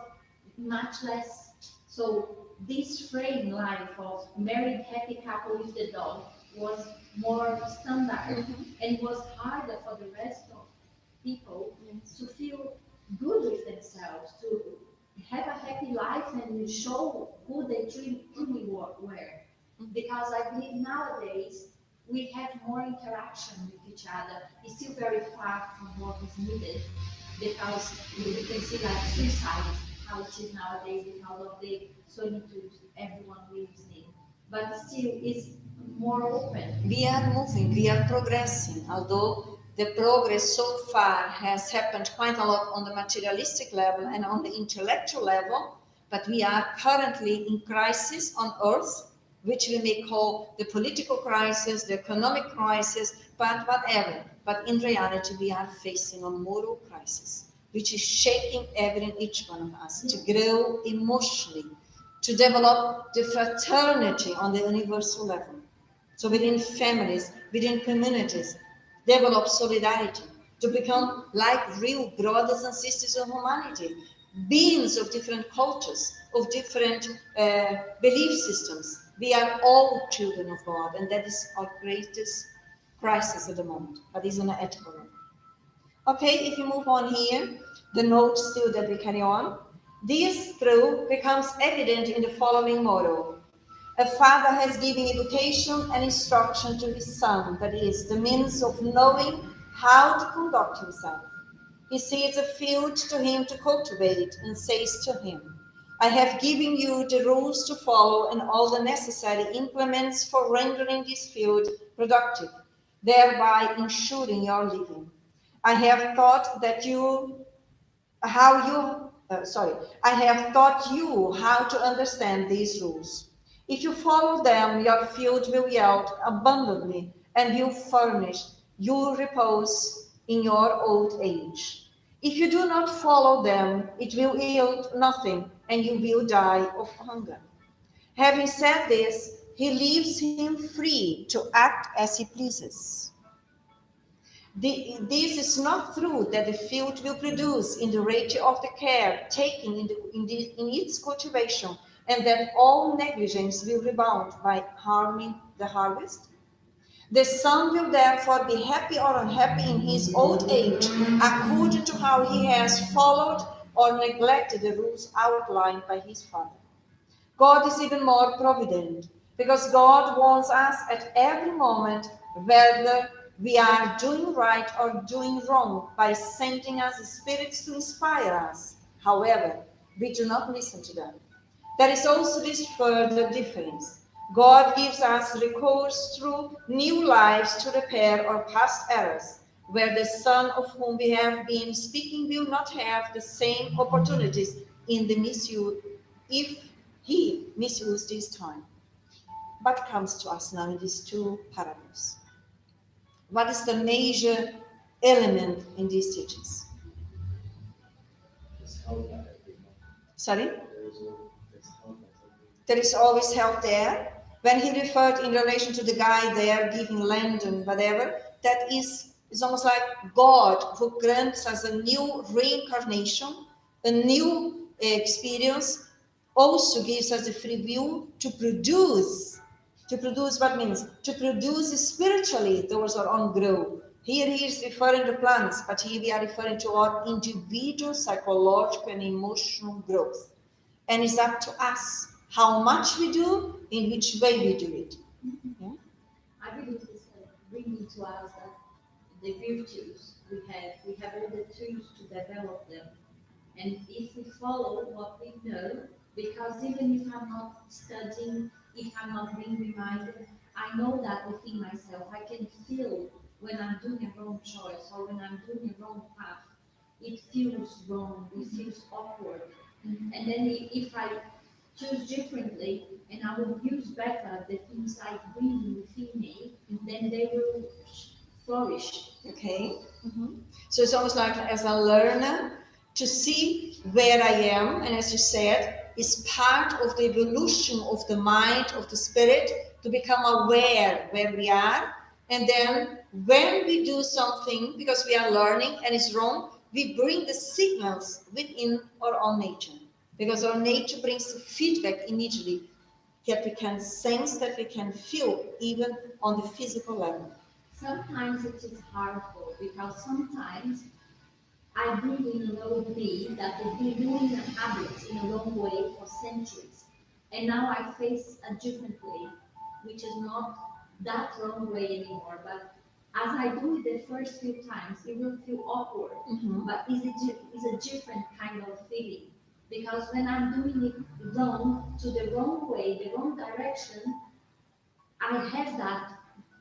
S1: much less. So this frame life of married happy couple with the dog was more standard, and it was harder for the rest of people to feel good with themselves, to have a happy life and show who they truly were. Because I believe nowadays we have more interaction with each other. It's still very far from what is needed, because we can see like suicide, how it is nowadays because of the solitude everyone lives in. But still it's more open.
S2: We are moving, we are progressing, although the progress so far has happened quite a lot on the materialistic level and on the intellectual level, but we are currently in crisis on earth, which we may call the political crisis, the economic crisis, but whatever. But in reality, we are facing a moral crisis, which is shaking every and each one of us to grow emotionally, to develop the fraternity on the universal level. So within families, within communities, develop solidarity, to become like real brothers and sisters of humanity, beings of different cultures, of different belief systems. We are all children of God, and that is our greatest crisis at the moment, but it's an ethical one. Okay, if you move on here, the note still that we carry on. This truth becomes evident in the following motto. A father has given education and instruction to his son, that is, the means of knowing how to conduct himself. He sees a field to him to cultivate and says to him, I have given you the rules to follow and all the necessary implements for rendering this field productive, thereby ensuring your living. I have taught that you how you I have taught you how to understand these rules. If you follow them, your field will yield abundantly and will furnish you repose in your old age. If you do not follow them, it will yield nothing and you will die of hunger. Having said this, he leaves him free to act as he pleases. This is not true that the field will produce in the rate of the care taken in its cultivation, and that all negligence will rebound by harming the harvest. The son will therefore be happy or unhappy in his old age, according to how he has followed or neglected the rules outlined by his father. God is even more provident because God warns us at every moment whether we are doing right or doing wrong by sending us spirits to inspire us. However, we do not listen to them. There is also this further difference. God gives us recourse through new lives to repair our past errors, where the son of whom we have been speaking will not have the same opportunities in the misuse if he misused his time. But comes to us now in these two parables. What is the major element in these teachings?
S5: Just help that everyone.
S2: Sorry?
S5: There's help that everyone.
S2: There is always help there. When he referred in relation to the guy there giving land and whatever, that is almost like God who grants us a new reincarnation, a new experience, also gives us the free will to produce. To produce what means? To produce spiritually towards our own growth. Here he is referring to plants, but here we are referring to our individual psychological and emotional growth. And it's up to us how much we do, in which way we do it. Yeah?
S1: I believe it's bringing to us that the virtues we have all the tools to develop them. And if we follow what we know, because even if I'm not studying, if I'm not being reminded, I know that within myself. I can feel when I'm doing a wrong choice or when I'm doing a wrong path. It feels wrong, it feels awkward. And then if I choose differently, and I will use better the things I bring within me, and then they will flourish.
S2: Okay. So it's almost like as a learner to see where I am, and as you said, is part of the evolution of the mind, of the spirit, to become aware where we are. And then when we do something, because we are learning and it's wrong, we bring the signals within our own nature. Because our nature brings the feedback immediately that we can sense, that we can feel, even on the physical level.
S1: Sometimes it is harmful because sometimes I bring in a low me that has been doing a habit in a wrong way for centuries. And now I face a different way, which is not that wrong way anymore. But as I do it the first few times, it will feel awkward. But it's a different kind of feeling. Because when I'm doing it wrong, to the wrong way, the wrong direction, I have that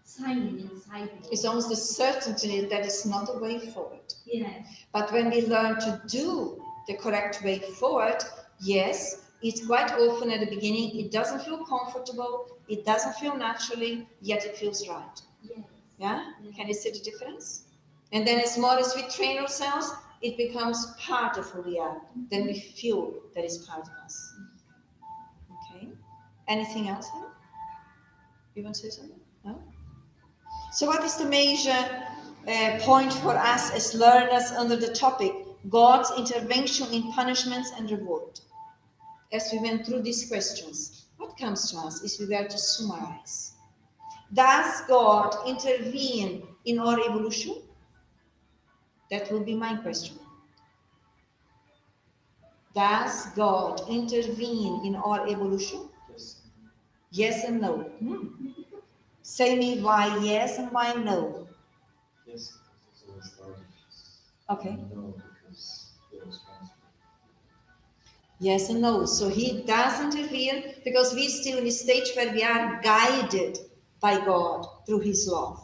S1: signing inside me.
S2: It's almost the certainty that it's not the way forward.
S1: Yes.
S2: But when we learn to do the correct way forward, yes, it's quite often at the beginning, it doesn't feel comfortable, it doesn't feel naturally, yet it feels right.
S1: Yes.
S2: Yeah? Can you see the difference? And then as more as we train ourselves, it becomes part of who we are. Then we feel that it's part of us. Okay? Anything else here? You want to say something? No? So what is the major point for us as learners under the topic God's intervention in punishments and reward? As we went through these questions, what comes to us if we were to summarize? Does God intervene in our evolution? That will be my question. Does God intervene in our evolution?
S5: Yes.
S2: Yes and no. Say me why yes and why no.
S5: Yes, because it's always starting.
S2: Okay.
S5: No, because they're responsible.
S2: Yes and no. So he does intervene because we're still in a stage where we are guided by God through his love.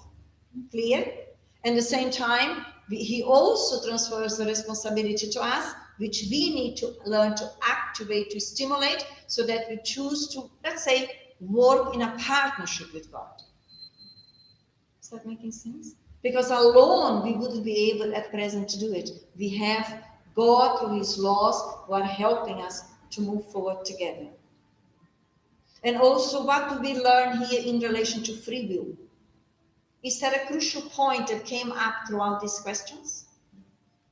S2: Clear? And at the same time, he also transfers the responsibility to us, which we need to learn to activate, to stimulate, so that we choose to, let's say, work in a partnership with God. Is that making sense? Because alone we wouldn't be able at present to do it. We have God through his laws who are helping us to move forward together. And also, what do we learn here in relation to free will? Is there a crucial point that came up throughout these questions?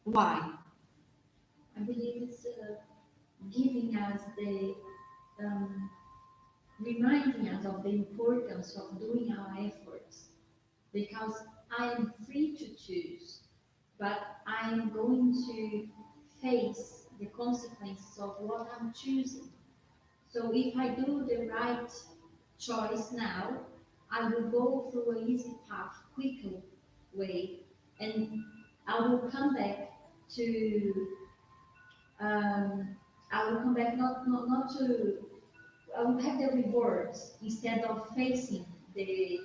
S2: Why?
S1: I believe it's giving us the, reminding us of the importance of doing our efforts. Because I am free to choose, but I am going to face the consequences of what I'm choosing. So if I do the right choice now, I will go through an easy path, quicker way, and I will come back to, I will come back not to, I will have the rewards instead of facing the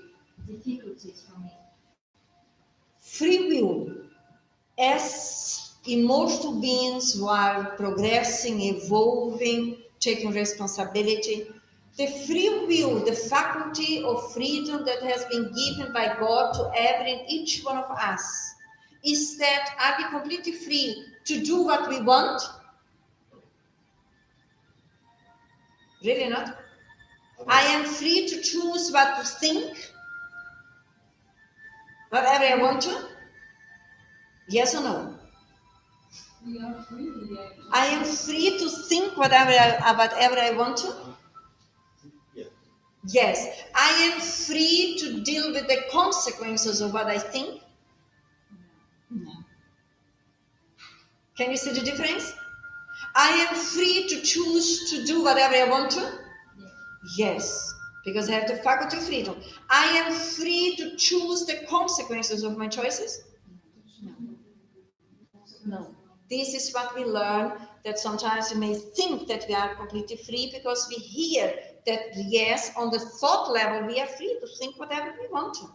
S1: difficulties from it.
S2: Free will, as immortal beings who are progressing, evolving, taking responsibility, the free will, the faculty of freedom that has been given by God to every and each one of us, is that are we completely free to do what we want? Really not? I am free to choose what to think, whatever I want to? Yes or no?
S3: We are free, yes.
S2: I am free to think whatever I want to?
S4: Yeah.
S2: Yes. I am free to deal with the consequences of what I think? No. Can you see the difference? I am free to choose to do whatever I want to? Yes, because I have the faculty of freedom. I am free to choose the consequences of my choices? No. This is what we learn, that sometimes we may think that we are completely free because we hear that, yes, on the thought level, we are free to think whatever we want to.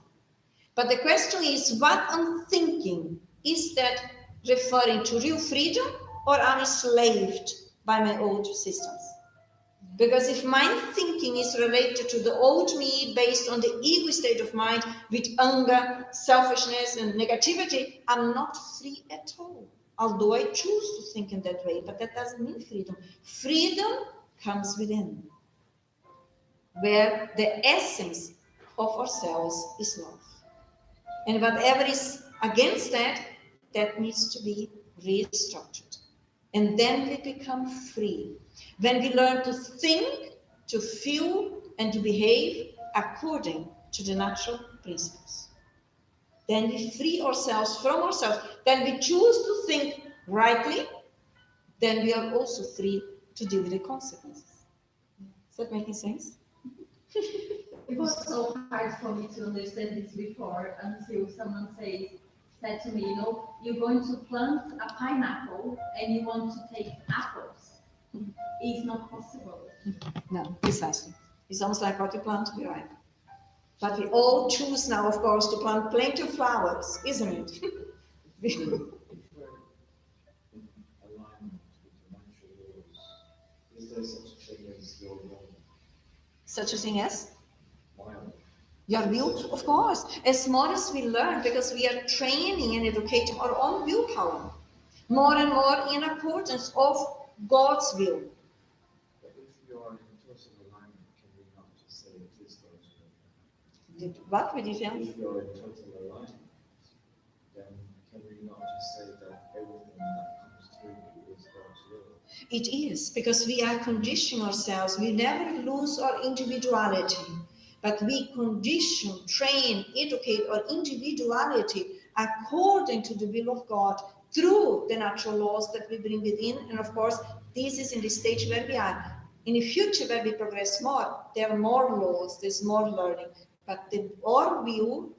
S2: But the question is, what I'm thinking, is that referring to real freedom, or am I enslaved by my old systems? Because if my thinking is related to the old me based on the ego state of mind with anger, selfishness, and negativity, I'm not free at all. Although I choose to think in that way, but that doesn't mean freedom. Freedom comes within, where the essence of ourselves is love. And whatever is against that, that needs to be restructured. And then we become free. When we learn to think, to feel, and to behave according to the natural principles. Then we free ourselves from ourselves. Then we choose to think rightly. Then we are also free to deal with the consequences. Is that making sense?
S1: It was so hard for me to understand this before until someone said to me, you know, you're going to plant a pineapple and you want to take apples. It's not possible.
S2: No, precisely. It's almost like what you plant to be ripe. But we all choose now, of course, to plant plenty of flowers, isn't it?
S5: If we're in alignment with the natural laws, is there such a thing as your will?
S2: Such a thing as?
S5: My will.
S2: Your will, of course. As more as we learn, because we are training and educating our own willpower, more and more in accordance of God's will.
S5: But if you are in total alignment, can we not just say it is God's will?
S2: What would you say?
S5: If you are in total alignment, then can we not just say that everything that comes through you is God's will?
S2: It is, because we are conditioning ourselves. We never lose our individuality, but we condition, train, educate our individuality according to the will of God through the natural laws that we bring within. And of course, this is in the stage where we are. In the future, where we progress more, there are more laws, there's more learning. But our will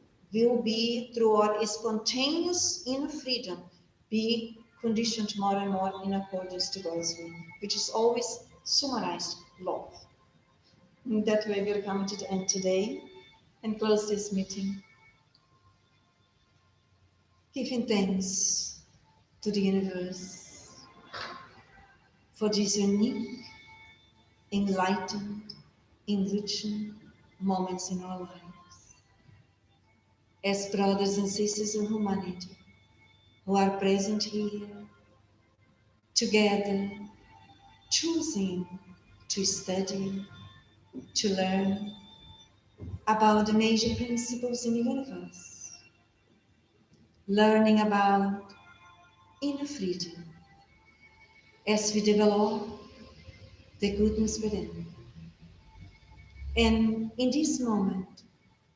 S2: be through our spontaneous inner freedom, be conditioned more and more in accordance to God's will, which is always summarized love. In that way, we're coming to the end today and close this meeting. Giving thanks to the universe for these unique, enlightened, enriching moments in our lives. As brothers and sisters in humanity who are present here, together, choosing to study, to learn about the major principles in the universe, learning about inner freedom as we develop the goodness within. And in this moment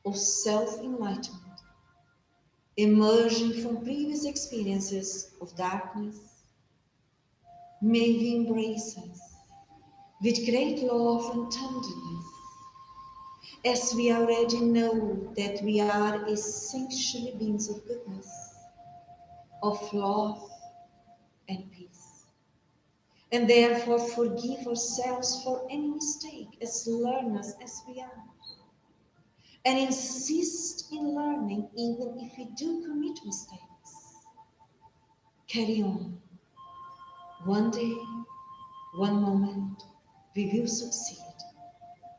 S2: of self-enlightenment, emerging from previous experiences of darkness, may we embrace us with great love and tenderness, as we already know that we are essentially beings of goodness, of love and peace. And therefore forgive ourselves for any mistake as learners as we are. And insist in learning even if we do commit mistakes. Carry on. One day, one moment, we will succeed.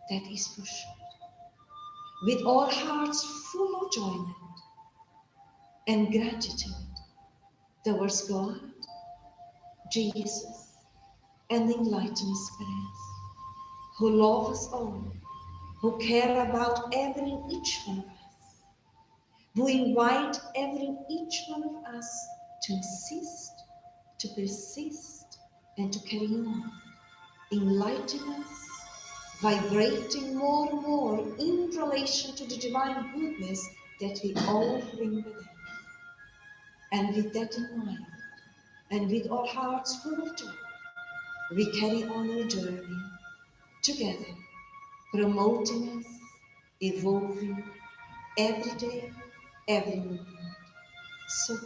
S2: That is for sure. With our hearts full of enjoyment and gratitude towards God, Jesus, and the Enlightened Spirits, who love us all, who care about every and each one of us, who invite every and each one of us to insist, to persist, and to carry on, enlighten us, vibrating more and more in relation to the divine goodness that we all bring within. And with that in mind, and with our hearts full of joy, we carry on our journey together, promoting us, evolving every day, every moment. So